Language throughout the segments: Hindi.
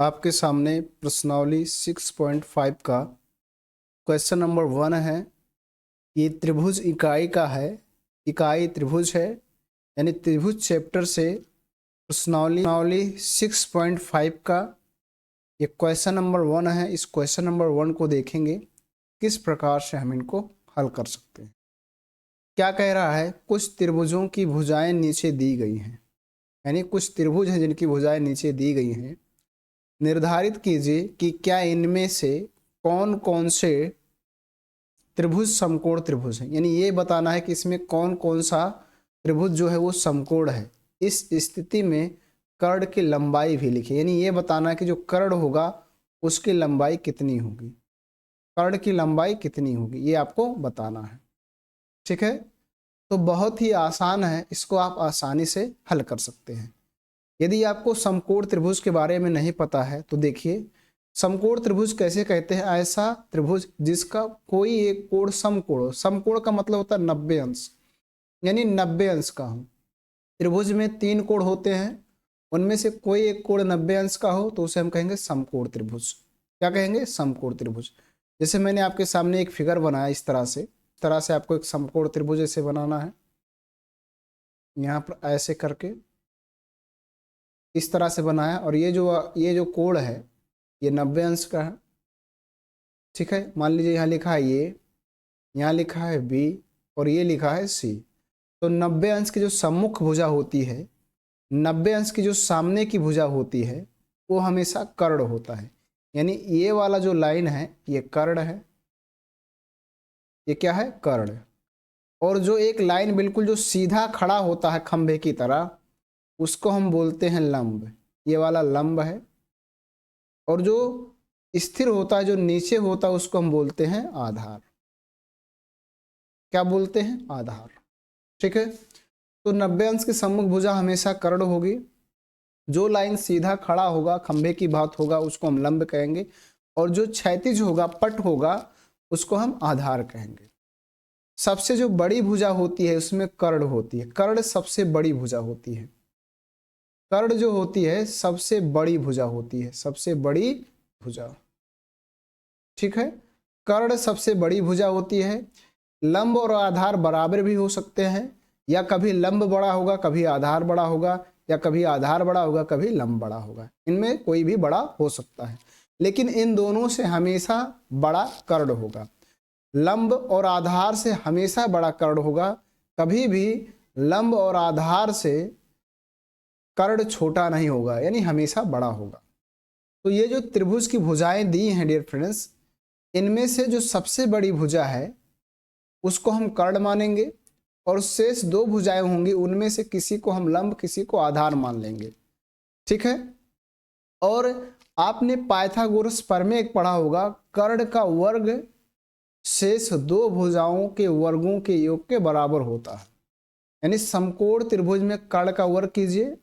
आपके सामने प्रश्नावली 6.5 का क्वेश्चन नंबर 1 है। ये त्रिभुज इकाई का है, इकाई त्रिभुज है, यानी त्रिभुज चैप्टर से प्रश्नावली 6.5 का ये क्वेश्चन नंबर 1 है। इस क्वेश्चन नंबर 1 को देखेंगे किस प्रकार से हम इनको हल कर सकते हैं। क्या कह रहा है, कुछ त्रिभुजों की भुजाएं नीचे दी गई हैं, यानी कुछ त्रिभुज हैं जिनकी भुजाएं नीचे दी गई हैं। निर्धारित कीजिए कि क्या इनमें से कौन कौन से त्रिभुज समकोण त्रिभुज है, यानी ये बताना है कि इसमें कौन कौन सा त्रिभुज जो है वो समकोण है। इस स्थिति में कर्ण की लंबाई भी लिखिए, यानी ये बताना है कि जो कर्ण होगा उसकी लंबाई कितनी होगी, कर्ण की लंबाई कितनी होगी, ये आपको बताना है। ठीक है, तो बहुत ही आसान है, इसको आप आसानी से हल कर सकते हैं। यदि आपको समकोण त्रिभुज के बारे में नहीं पता है तो देखिए, समकोण त्रिभुज कैसे कहते हैं, ऐसा त्रिभुज जिसका कोई एक कोण समकोण हो। समकोण का मतलब होता है 90 अंश, यानी 90 अंश का हो। त्रिभुज में 3 कोण होते हैं, उनमें से कोई एक कोण 90 अंश का हो तो उसे हम कहेंगे समकोण त्रिभुज। क्या कहेंगे? समकोण त्रिभुज। जैसे मैंने आपके सामने एक फिगर बनाया, इस तरह से आपको एक समकोण त्रिभुज ऐसे बनाना है, यहाँ पर ऐसे करके इस तरह से बनाया, और ये जो कोण है ये 90 अंश का है। ठीक है, मान लीजिए यहाँ लिखा है ये, यहाँ लिखा है बी और ये लिखा है सी। तो 90 अंश की जो सम्मुख भुजा होती है, 90 अंश की जो सामने की भुजा होती है, वो हमेशा कर्ण होता है। यानी ये वाला जो लाइन है ये कर्ण है, ये क्या है? कर्ण। और जो एक लाइन बिल्कुल जो सीधा खड़ा होता है खंभे की तरह, उसको हम बोलते हैं लंब, ये वाला लंब है। और जो स्थिर होता है, जो नीचे होता है, उसको हम बोलते हैं आधार। क्या बोलते हैं? आधार। ठीक है, तो 90 अंश की सम्मुख भुजा हमेशा कर्ण होगी। जो लाइन सीधा खड़ा होगा, खंभे की बात होगा, उसको हम लंब कहेंगे, और जो क्षैतिज होगा, पट होगा, उसको हम आधार कहेंगे। सबसे जो बड़ी भुजा होती है उसमें कर्ण होती है, कर्ण सबसे बड़ी भुजा होती है। कर्ण जो होती है सबसे बड़ी भुजा होती है, सबसे बड़ी भुजा। ठीक है, कर्ण सबसे बड़ी भुजा होती है। लंब और आधार बराबर भी हो सकते हैं, या कभी लंब बड़ा होगा कभी आधार बड़ा होगा, या कभी आधार बड़ा होगा कभी लंब बड़ा होगा, इनमें कोई भी बड़ा हो सकता है, लेकिन इन दोनों से हमेशा बड़ा कर्ण होगा। लंब और आधार से हमेशा बड़ा कर्ण होगा, कभी भी लंब और आधार से कर्ण छोटा नहीं होगा, यानी हमेशा बड़ा होगा। तो ये जो त्रिभुज की भुजाएं दी हैं डियर फ्रेंड्स, इनमें से जो सबसे बड़ी भुजा है उसको हम कर्ण मानेंगे, और शेष 2 भुजाएं होंगी, उनमें से किसी को हम लंब, किसी को आधार मान लेंगे। ठीक है, और आपने पाइथागोरस प्रमेय पढ़ा होगा, कर्ण का वर्ग शेष 2 भुजाओं के वर्गों के योग के बराबर होता है। यानी समकोण त्रिभुज में कर्ण का वर्ग कीजिए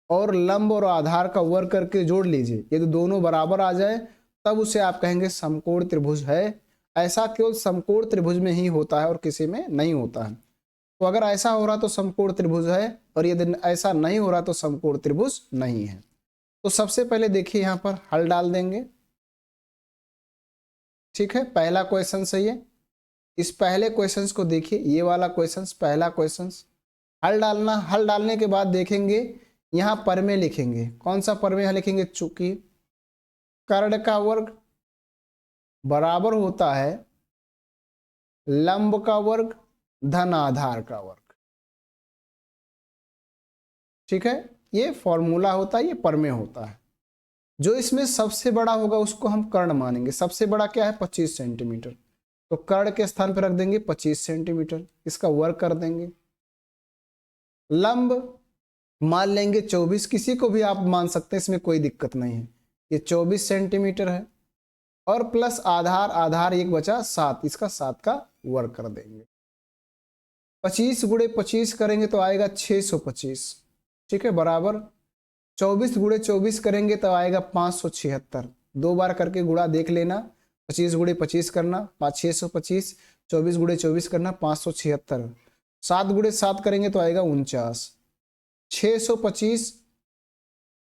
और लंब और आधार का वर्ग करके जोड़ लीजिए, यदि दोनों बराबर आ जाए तब उसे आप कहेंगे समकोण त्रिभुज है। ऐसा केवल समकोण त्रिभुज में ही होता है और किसी में नहीं होता है। तो अगर ऐसा हो रहा तो समकोण त्रिभुज है, और यदि ऐसा नहीं हो रहा तो समकोण त्रिभुज नहीं है। तो सबसे पहले देखिए यहाँ पर हल डाल देंगे। ठीक है, पहला क्वेश्चन सही है। इस पहले क्वेश्चन को देखिए, ये वाला क्वेश्चन, पहला क्वेश्चन। हल डालना, हल डालने के बाद देखेंगे यहाँ प्रमेय लिखेंगे। कौन सा प्रमेय लिखेंगे? चूंकि कर्ण का वर्ग बराबर होता है लंब का वर्ग धन आधार का वर्ग। ठीक है, ये फॉर्मूला होता है, ये प्रमेय होता है। जो इसमें सबसे बड़ा होगा उसको हम कर्ण मानेंगे। सबसे बड़ा क्या है? 25 सेंटीमीटर। तो कर्ण के स्थान पर रख देंगे 25 सेंटीमीटर, इसका वर्ग कर देंगे। लंब मान लेंगे 24, किसी को भी आप मान सकते हैं, इसमें कोई दिक्कत नहीं है। ये 24 सेंटीमीटर है, और प्लस आधार, आधार एक बचा 7, इसका 7 का वर्ग कर देंगे। 25 गुणे 25 करेंगे तो आएगा 625। ठीक है, बराबर 24 गुणे 24 करेंगे तो आएगा 576। 2 बार करके गुणा देख लेना, 25 गुणे 25 करना 625, 24 गुणे 24 करना 576, 7 गुणे 7 करेंगे तो आएगा 49। 625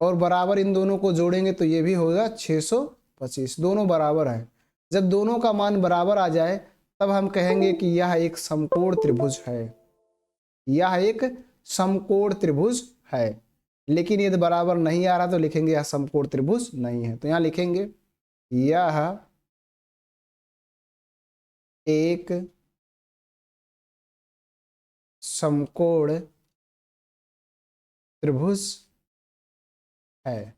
और बराबर इन दोनों को जोड़ेंगे तो ये भी होगा 625, दोनों बराबर है। जब दोनों का मान बराबर आ जाए तब हम कहेंगे कि यह एक समकोण त्रिभुज है, यह एक समकोण त्रिभुज है। लेकिन यदि बराबर नहीं आ रहा तो लिखेंगे यह समकोण त्रिभुज नहीं है। तो यहां लिखेंगे यह एक समकोण त्रिभुज है,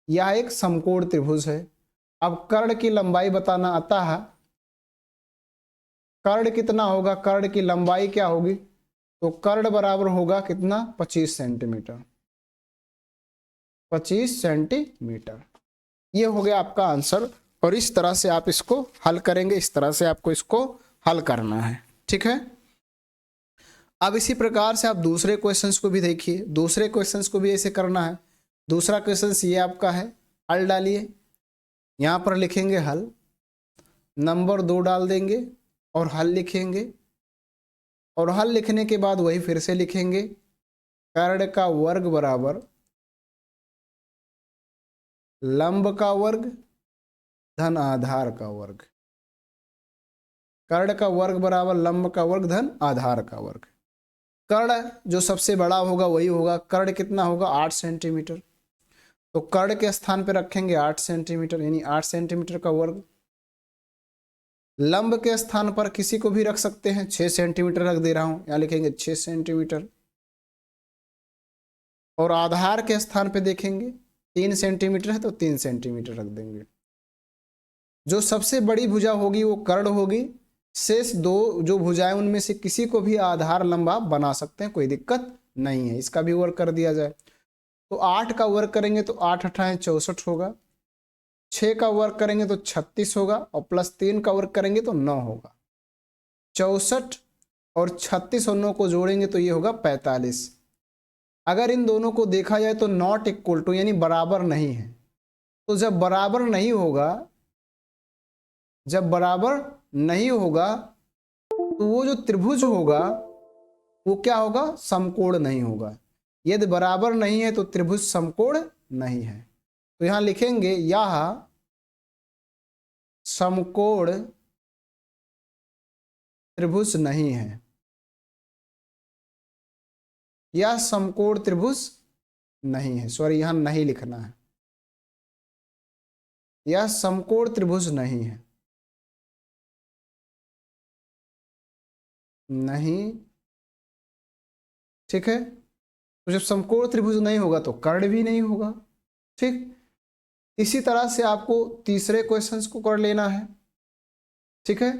यह एक समकोण त्रिभुज है। अब कर्ण की लंबाई बताना आता है, कर्ण कितना होगा, कर्ण की लंबाई क्या होगी, तो कर्ण बराबर होगा कितना, 25 सेंटीमीटर, 25 सेंटीमीटर। ये हो गया आपका आंसर। और इस तरह से आप इसको हल करेंगे, इस तरह से आपको इसको हल करना है, ठीक है। अब इसी प्रकार से आप दूसरे क्वेश्चंस को भी देखिए, दूसरे क्वेश्चंस को भी ऐसे करना है। दूसरा क्वेश्चंस ये आपका है, हल डालिए, यहां पर लिखेंगे हल, नंबर 2 डाल देंगे और हल लिखेंगे, और हल लिखने के बाद वही फिर से लिखेंगे, कर्ण का वर्ग बराबर लंब का वर्ग धन आधार का वर्ग, कर्ण का वर्ग बराबर लंब का वर्ग धन आधार का वर्ग। कर्ण जो सबसे बड़ा होगा वही होगा, कर्ण कितना होगा, 8 सेंटीमीटर, तो कर्ण के स्थान पर रखेंगे 8 सेंटीमीटर, यानी 8 सेंटीमीटर का वर्ग। लंब के स्थान पर किसी को भी रख सकते हैं, 6 सेंटीमीटर रख दे रहा हूं, यहां लिखेंगे 6 सेंटीमीटर। और आधार के स्थान पे देखेंगे 3 सेंटीमीटर है तो 3 सेंटीमीटर रख देंगे। जो सबसे बड़ी भुजा होगी वो कर्ण होगी, शेष दो जो भुजाएं उनमें से किसी को भी आधार लंबा बना सकते हैं, कोई दिक्कत नहीं है। इसका भी वर्ग कर दिया जाए तो 8 का वर्ग करेंगे तो 8 अठाएं 64 होगा, 6 का वर्ग करेंगे तो 36 होगा, और प्लस 3 का वर्ग करेंगे तो 9 होगा। 64 और 36 और 9 को जोड़ेंगे तो ये होगा 45। अगर इन दोनों को देखा जाए तो नॉट इक्वल टू यानी बराबर नहीं है। तो जब बराबर नहीं होगा, जब बराबर नहीं होगा तो वो जो त्रिभुज होगा वो क्या होगा, समकोण नहीं होगा। यदि बराबर नहीं है तो त्रिभुज समकोण नहीं है। तो यहां लिखेंगे यह समकोण त्रिभुज नहीं है, यह समकोण त्रिभुज नहीं है, सॉरी यहां नहीं लिखना है, यह समकोण त्रिभुज नहीं है, नहीं, ठीक है। तो जब समकोण त्रिभुज नहीं होगा तो कर्ण भी नहीं होगा, ठीक। इसी तरह से आपको तीसरे क्वेश्चंस को कर लेना है, ठीक है।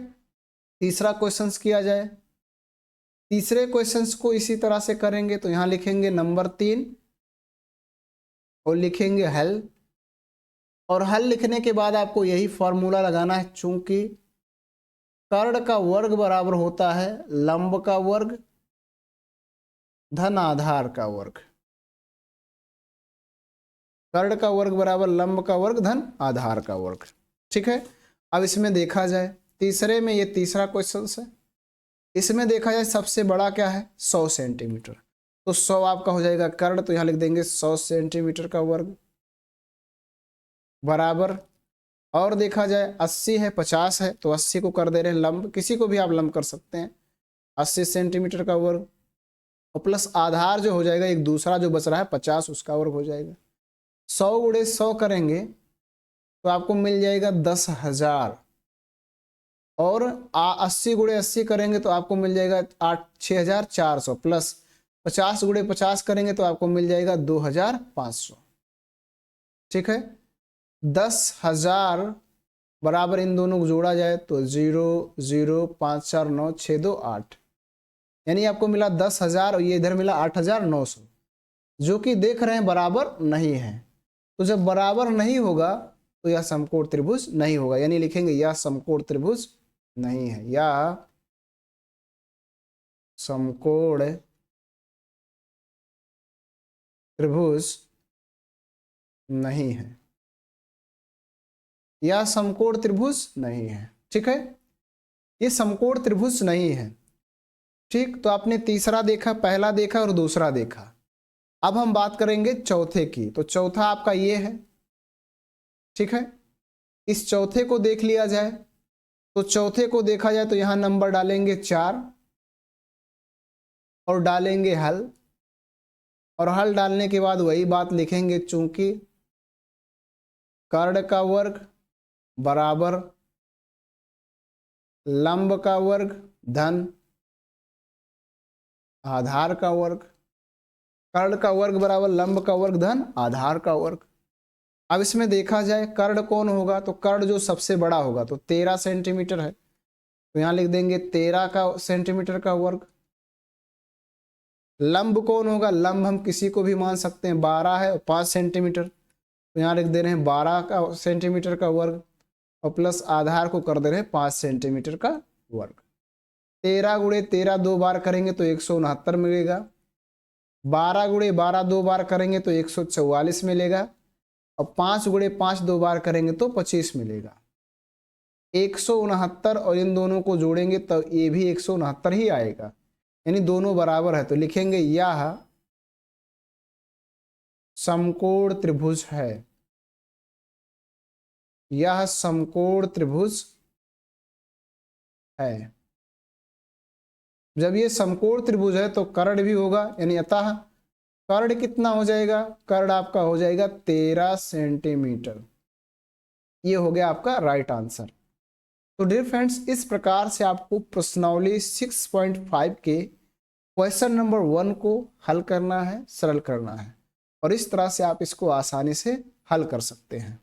तीसरा क्वेश्चंस किया जाए, तीसरे क्वेश्चंस को इसी तरह से करेंगे तो यहां लिखेंगे नंबर 3 और लिखेंगे हल, और हल लिखने के बाद आपको यही फॉर्मूला लगाना है, चूंकि कर्ण का वर्ग बराबर होता है लंब का वर्ग धन आधार का वर्ग, कर्ण का वर्ग बराबर लंब का वर्ग धन आधार का वर्ग, ठीक है। अब इसमें देखा जाए, तीसरे में ये तीसरा क्वेश्चन है, इसमें देखा जाए सबसे बड़ा क्या है, 100 सेंटीमीटर, तो 100 आपका हो जाएगा कर्ण, तो यहां लिख देंगे 100 सेंटीमीटर का वर्ग बराबर, और देखा जाए 80 है 50 है तो 80 को कर दे रहे हैं लंब, किसी को भी आप लंब कर सकते हैं, 80 सेंटीमीटर का वर्ग, और प्लस आधार जो हो जाएगा एक दूसरा जो बच रहा है 50 उसका वर्ग हो जाएगा। 100 गुणे 100 करेंगे तो आपको मिल जाएगा 10,000, और 80 गुणे 80 करेंगे तो आपको मिल जाएगा 6,400, प्लस 50 गुणे 50 करेंगे तो आपको मिल जाएगा 2,500, ठीक है। 10,000 बराबर इन दोनों को जोड़ा जाए तो 0 0 5 4 9 6 2 8, यानी आपको मिला 10,000 और ये इधर मिला 8,900, जो कि देख रहे हैं बराबर नहीं है। तो जब बराबर नहीं होगा तो यह समकोण त्रिभुज नहीं होगा, यानी लिखेंगे यह समकोण त्रिभुज नहीं है, यह समकोण त्रिभुज नहीं है, यह समकोण त्रिभुज नहीं है, ठीक है। ये समकोण त्रिभुज नहीं है, ठीक। तो आपने तीसरा देखा, पहला देखा और दूसरा देखा। अब हम बात करेंगे चौथे की। तो चौथा आपका ये है, ठीक है। इस चौथे को देख लिया जाए। तो चौथे को देखा जाए तो यहां नंबर डालेंगे 4 और डालेंगे हल, और हल डालने के बाद वही बात लिखेंगे, चूंकि कर्ण का वर्ग बराबर लंब का वर्ग धन आधार का वर्ग, कर्ण का वर्ग बराबर लंब का वर्ग धन आधार का वर्ग। अब इसमें देखा जाए कर्ण कौन होगा, तो कर्ण जो सबसे बड़ा होगा तो 13 सेंटीमीटर है, तो यहां लिख देंगे 13 का सेंटीमीटर का वर्ग। लंब कौन होगा, लंब हम किसी को भी मान सकते हैं, 12 है और 5 सेंटीमीटर, तो यहाँ लिख दे रहे हैं 12 का सेंटीमीटर का वर्ग, और प्लस आधार को कर दे रहे हैं 5 सेंटीमीटर का वर्ग। 13 गुणे 13 दो बार करेंगे तो 169 मिलेगा, 12 गुणे 12 दो बार करेंगे तो 144 मिलेगा, और 5 गुणे 5 दो बार करेंगे तो 25 मिलेगा। 169 और इन दोनों को जोड़ेंगे तो ये भी 169 ही आएगा, यानी दोनों बराबर है। तो लिखेंगे यह समकोण त्रिभुज है, यह समकोण त्रिभुज है। जब ये समकोण त्रिभुज है तो कर्ण भी होगा, यानी अतः कर्ण कितना हो जाएगा, कर्ण आपका हो जाएगा 13 सेंटीमीटर। ये हो गया आपका राइट आंसर। तो डियर फ्रेंड्स, इस प्रकार से आपको प्रश्नावली 6.5 के क्वेश्चन नंबर 1 को हल करना है, सरल करना है, और इस तरह से आप इसको आसानी से हल कर सकते हैं।